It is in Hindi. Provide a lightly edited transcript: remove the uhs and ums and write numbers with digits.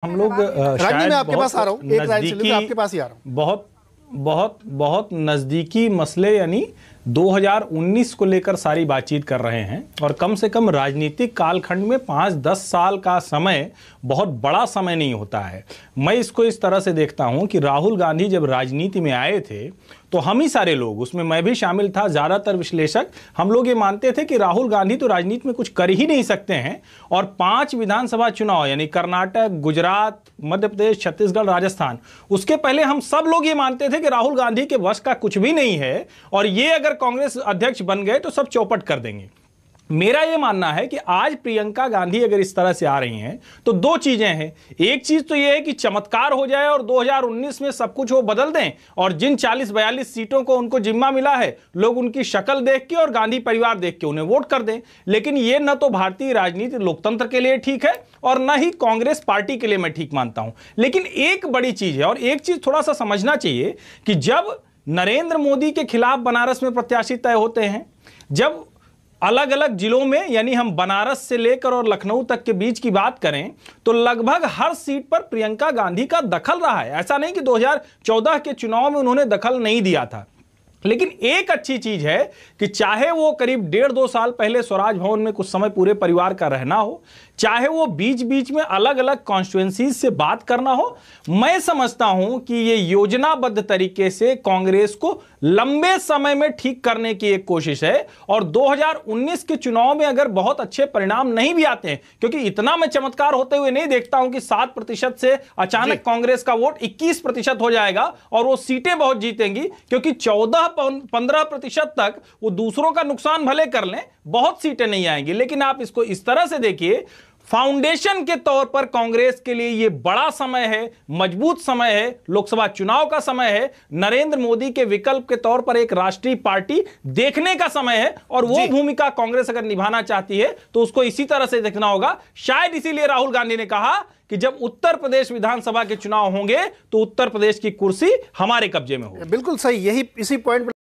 हम लोग रानी मैं आपके पास आ रहा हूँ, एक लाइन से लेकर आपके पास ही आ रहा हूँ। बहुत बहुत बहुत नज़दीकी मसले यानी 2019 को लेकर सारी बातचीत कर रहे हैं और कम से कम राजनीतिक कालखंड में 5-10 साल का समय बहुत बड़ा समय नहीं होता है। मैं इसको इस तरह से देखता हूं कि राहुल गांधी जब राजनीति में आए थे तो हम ही सारे लोग, उसमें मैं भी शामिल था, ज़्यादातर विश्लेषक, हम लोग ये मानते थे कि राहुल गांधी तो राजनीति में कुछ कर ही नहीं सकते हैं और 5 विधानसभा चुनाव यानी कर्नाटक, गुजरात, मध्य प्रदेश, छत्तीसगढ़, राजस्थान, उसके पहले हम सब लोग ये मानते थे कि राहुल गांधी के वश का कुछ भी नहीं है और ये अगर कांग्रेस अध्यक्ष बन गए तो सब चौपट कर देंगे। मेरा यह मानना है कि आज प्रियंका गांधी अगर इस तरह से आ रही हैं तो दो चीजें हैं। एक चीज तो यह है कि चमत्कार हो जाए और 2019 में सब कुछ वो बदल दें और जिन 40-42 सीटों को उनको जिम्मा मिला है लोग उनकी शक्ल देख के और गांधी परिवार देख के उन्हें वोट कर दें। लेकिन यह न तो भारतीय राजनीति लोकतंत्र के लिए ठीक है और न ही कांग्रेस पार्टी के लिए मैं ठीक मानता हूं। लेकिन एक बड़ी चीज है और एक चीज थोड़ा सा समझना चाहिए कि जब नरेंद्र मोदी के खिलाफ बनारस में प्रत्याशी तय होते हैं, जब अलग अलग जिलों में यानी हम बनारस से लेकर और लखनऊ तक के बीच की बात करें तो लगभग हर सीट पर प्रियंका गांधी का दखल रहा है। ऐसा नहीं कि 2014 के चुनाव में उन्होंने दखल नहीं दिया था। लेकिन एक अच्छी चीज है कि चाहे वो करीब 1.5-2 साल पहले स्वराज भवन में कुछ समय पूरे परिवार का रहना हो, चाहे वो बीच बीच में अलग अलग कॉन्स्टिट्यूएंसीज से बात करना हो, मैं समझता हूं कि ये योजनाबद्ध तरीके से कांग्रेस को लंबे समय में ठीक करने की एक कोशिश है। और 2019 के चुनाव में अगर बहुत अच्छे परिणाम नहीं भी आते हैं, क्योंकि इतना मैं चमत्कार होते हुए नहीं देखता हूं कि 7% से अचानक कांग्रेस का वोट 21% हो जाएगा और वो सीटें बहुत जीतेंगी, क्योंकि 14-15% तक वो दूसरों का नुकसान भले कर लें, बहुत सीटें नहीं आएंगी। लेकिन आप इसको इस तरह से देखिए, फाउंडेशन के तौर पर कांग्रेस के लिए यह बड़ा समय है, मजबूत समय है, लोकसभा चुनाव का समय है, नरेंद्र मोदी के विकल्प के तौर पर एक राष्ट्रीय पार्टी देखने का समय है और वो भूमिका कांग्रेस अगर निभाना चाहती है तो उसको इसी तरह से देखना होगा। शायद इसीलिए राहुल गांधी ने कहा कि जब उत्तर प्रदेश विधानसभा के चुनाव होंगे तो उत्तर प्रदेश की कुर्सी हमारे कब्जे में होगी। बिल्कुल सही, यही इसी पॉइंट